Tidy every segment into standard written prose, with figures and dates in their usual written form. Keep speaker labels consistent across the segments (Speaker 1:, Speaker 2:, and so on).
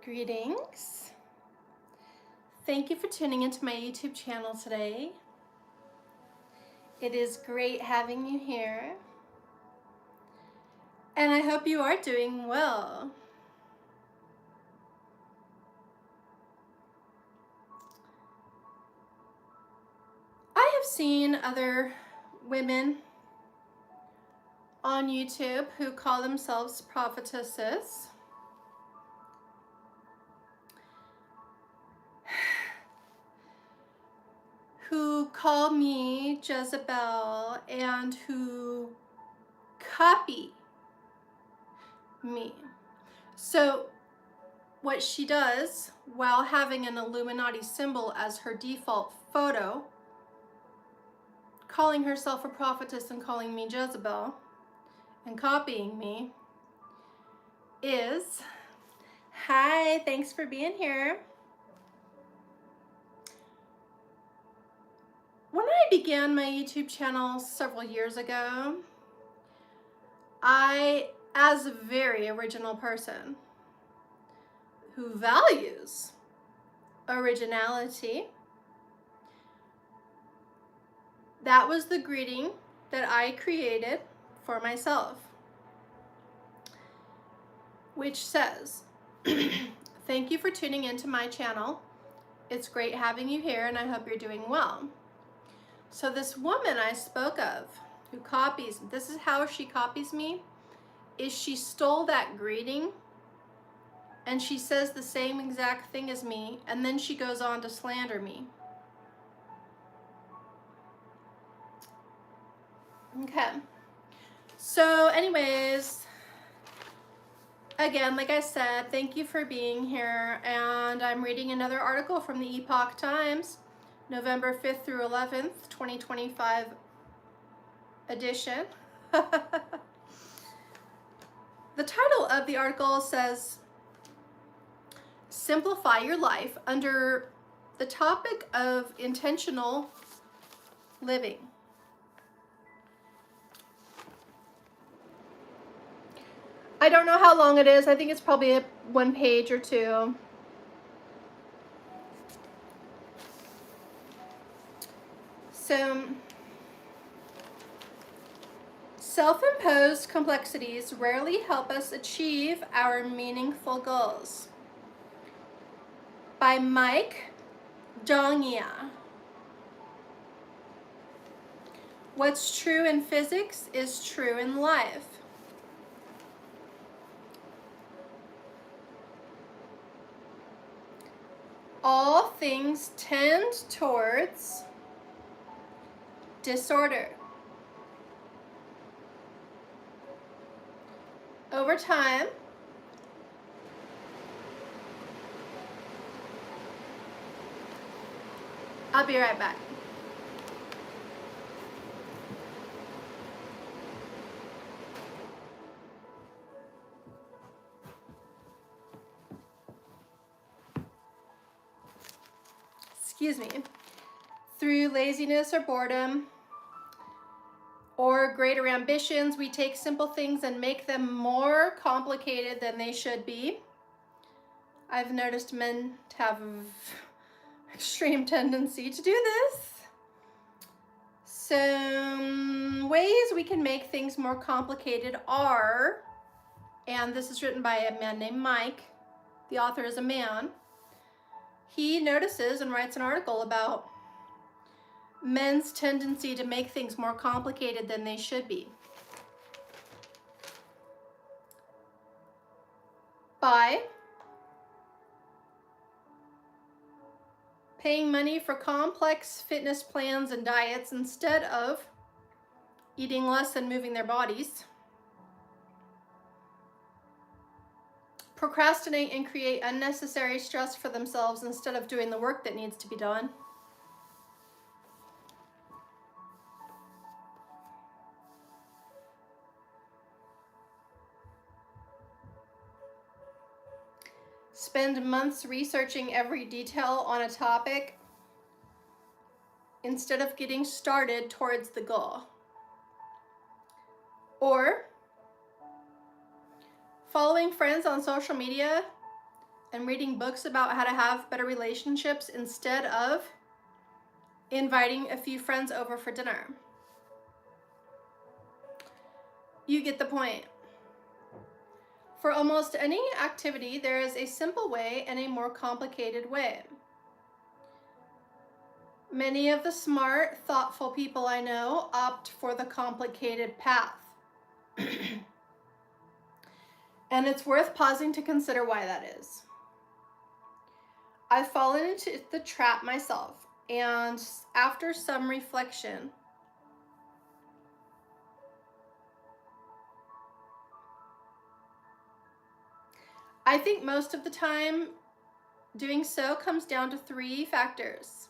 Speaker 1: Greetings. Thank you for tuning into my YouTube channel today. It is great having you here, and I hope you are doing well. I have seen other women on YouTube who call themselves prophetesses. Who call me Jezebel and who copy me. So what she does, while having an Illuminati symbol as her default photo, calling herself a prophetess and calling me Jezebel and copying me, is, hi, thanks for being here. When I began my YouTube channel several years ago, I, as a very original person who values originality, that was the greeting that I created for myself, which says, thank you for tuning into my channel. It's great having you here, and I hope you're doing well. So this woman I spoke of, who copies, this is how she copies me, is she stole that greeting and she says the same exact thing as me, and then she goes on to slander me. Okay, so anyways, again, like I said, thank you for being here, and I'm reading another article from the Epoch Times, November 5th through 11th, 2025 edition. The title of the article says, Simplify Your Life, under the topic of intentional living. I don't know how long it is. I think it's probably one page or two. So, self-imposed complexities rarely help us achieve our meaningful goals. By Mike Dongia. What's true in physics is true in life. All things tend towards disorder. Over time, I'll be right back. Excuse me. Through laziness or boredom or greater ambitions, we take simple things and make them more complicated than they should be. I've noticed men have an extreme tendency to do this. Some ways we can make things more complicated are, and this is written by a man named Mike, the author is a man. He notices and writes an article about men's tendency to make things more complicated than they should be. By paying money for complex fitness plans and diets instead of eating less and moving their bodies. Procrastinate and create unnecessary stress for themselves instead of doing the work that needs to be done. Spend months researching every detail on a topic instead of getting started towards the goal. Or following friends on social media and reading books about how to have better relationships instead of inviting a few friends over for dinner. You get the point. For almost any activity, there is a simple way and a more complicated way. Many of the smart, thoughtful people I know opt for the complicated path. And it's worth pausing to consider why that is. I've fallen into the trap myself, and after some reflection, I think most of the time doing so comes down to 3 factors.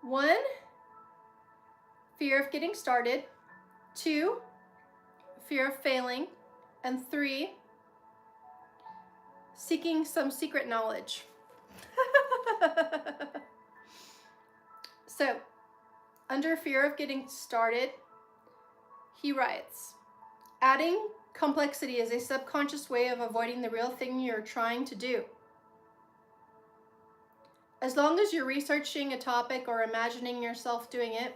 Speaker 1: 1, fear of getting started. 2, fear of failing. And 3, seeking some secret knowledge. So, under fear of getting started, he writes, adding complexity is a subconscious way of avoiding the real thing you're trying to do. As long as you're researching a topic or imagining yourself doing it,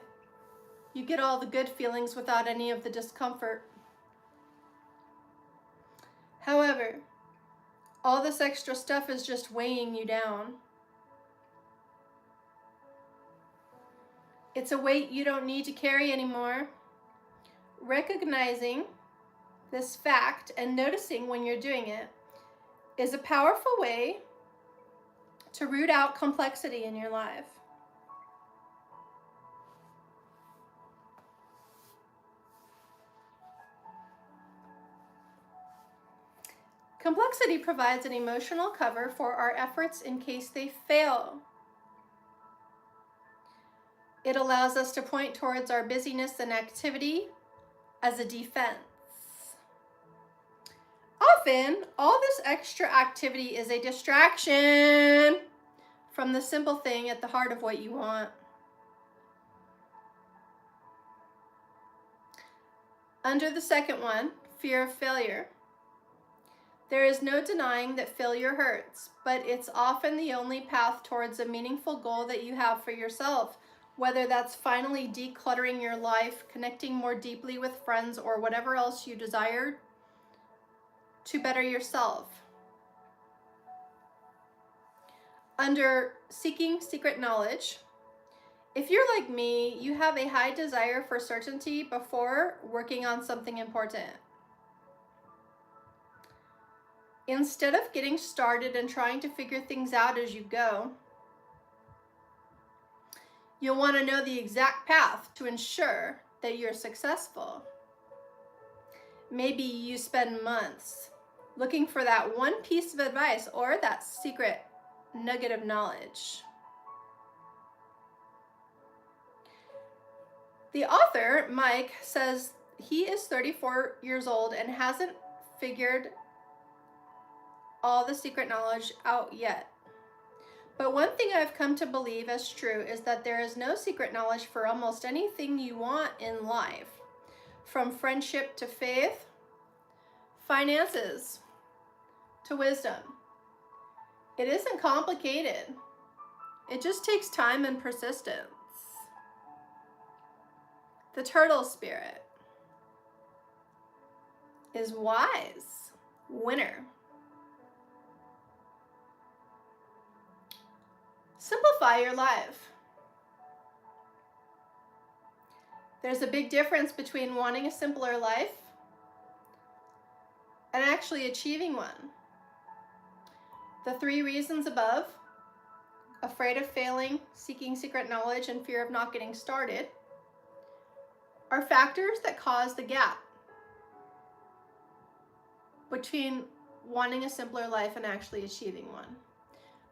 Speaker 1: you get all the good feelings without any of the discomfort. However, all this extra stuff is just weighing you down. It's a weight you don't need to carry anymore. Recognizing this fact and noticing when you're doing it is a powerful way to root out complexity in your life. Complexity provides an emotional cover for our efforts in case they fail. It allows us to point towards our busyness and activity as a defense. Often, all this extra activity is a distraction from the simple thing at the heart of what you want. Under the second one, fear of failure. There is no denying that failure hurts, but it's often the only path towards a meaningful goal that you have for yourself, whether that's finally decluttering your life, connecting more deeply with friends, or whatever else you desire to better yourself. Under seeking secret knowledge, if you're like me, you have a high desire for certainty before working on something important. Instead of getting started and trying to figure things out as you go, you'll want to know the exact path to ensure that you're successful. Maybe you spend months looking for that one piece of advice or that secret nugget of knowledge. The author, Mike, says he is 34 years old and hasn't figured all the secret knowledge out yet. But one thing I've come to believe as true is that there is no secret knowledge for almost anything you want in life, from friendship to faith, finances to wisdom. It isn't complicated. It just takes time and persistence. The turtle spirit is wise, winner. Simplify your life. There's a big difference between wanting a simpler life and actually achieving one. The 3 reasons above, afraid of failing, seeking secret knowledge, and fear of not getting started, are factors that cause the gap between wanting a simpler life and actually achieving one.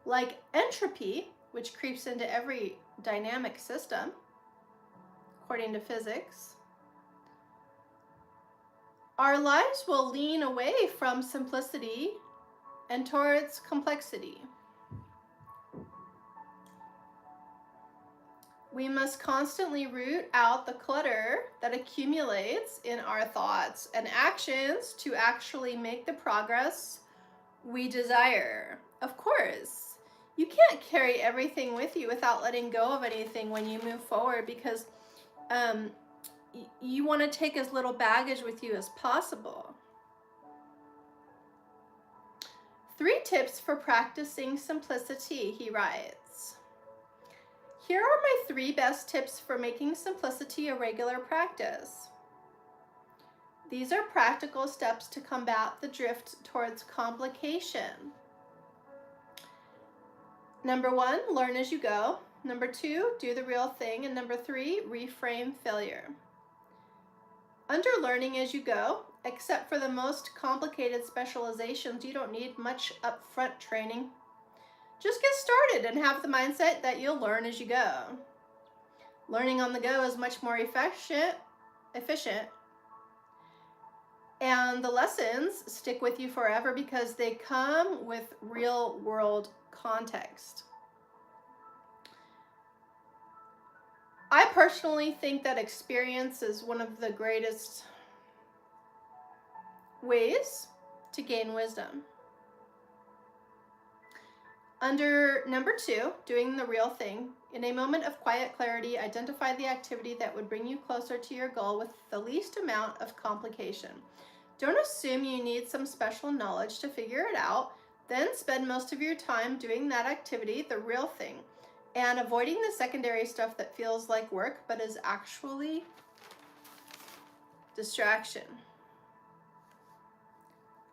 Speaker 1: Like entropy, which creeps into every dynamic system, according to physics, our lives will lean away from simplicity and towards complexity. We must constantly root out the clutter that accumulates in our thoughts and actions to actually make the progress we desire. Of course, you can't carry everything with you without letting go of anything when you move forward, because you want to take as little baggage with you as possible. 3 tips for practicing simplicity, he writes. Here are my 3 best tips for making simplicity a regular practice. These are practical steps to combat the drift towards complication. Number 1, learn as you go. Number 2, do the real thing. And number 3, reframe failure. Under learning as you go, except for the most complicated specializations, you don't need much upfront training. Just get started and have the mindset that you'll learn as you go. Learning on the go is much more efficient, and the lessons stick with you forever because they come with real world context. I personally think that experience is one of the greatest ways to gain wisdom. Under number 2, doing the real thing. In a moment of quiet clarity, identify the activity that would bring you closer to your goal with the least amount of complication. Don't assume you need some special knowledge to figure it out. Then spend most of your time doing that activity, the real thing, and avoiding the secondary stuff that feels like work but is actually distraction.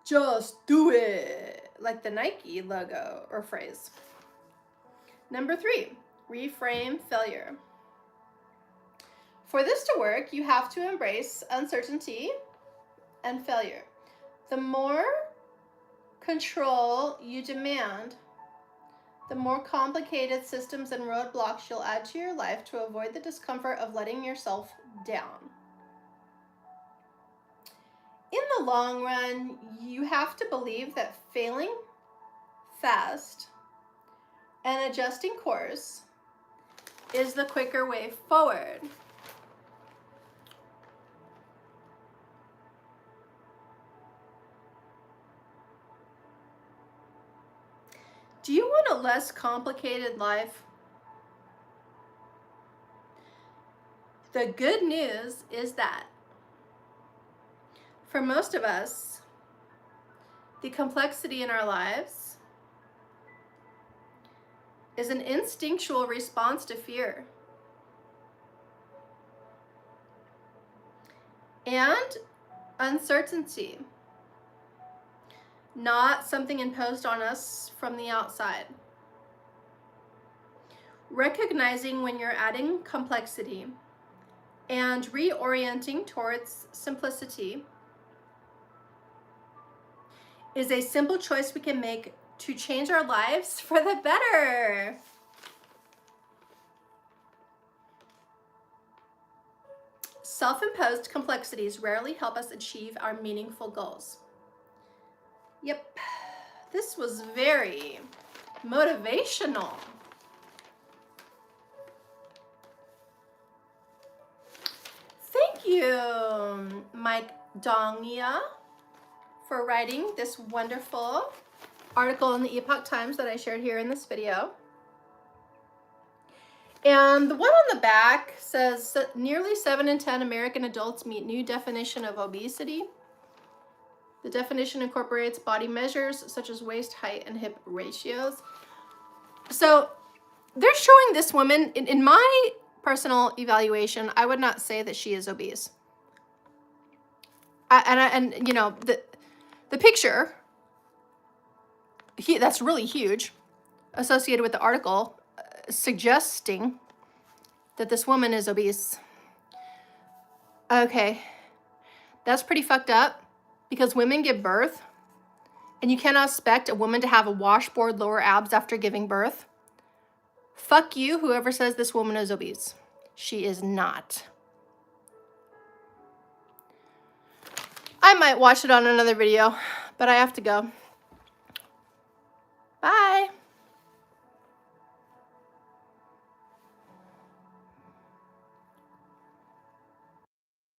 Speaker 1: Just do it, like the Nike logo or phrase. Number 3, reframe failure. For this to work, you have to embrace uncertainty and failure. The more control you demand, the more complicated systems and roadblocks you'll add to your life to avoid the discomfort of letting yourself down. In the long run, you have to believe that failing fast and adjusting course is the quicker way forward. Do you want a less complicated life? The good news is that for most of us, the complexity in our lives is an instinctual response to fear and uncertainty, not something imposed on us from the outside. Recognizing when you're adding complexity and reorienting towards simplicity is a simple choice we can make to change our lives for the better. Self-imposed complexities rarely help us achieve our meaningful goals. Yep, this was very motivational. Thank you, Mike Dongya, for writing this wonderful article in the Epoch Times that I shared here in this video. And the one on the back says nearly 7 in 10 American adults meet new definition of obesity. The definition incorporates body measures such as waist height and hip ratios. So they're showing this woman, in my personal evaluation, I would not say that she is obese. And you know, the picture, that's really huge, associated with the article, suggesting that this woman is obese. Okay, that's pretty fucked up, because women give birth, and you cannot expect a woman to have a washboard lower abs after giving birth. Fuck you, whoever says this woman is obese. She is not. I might watch it on another video, but I have to go. Bye.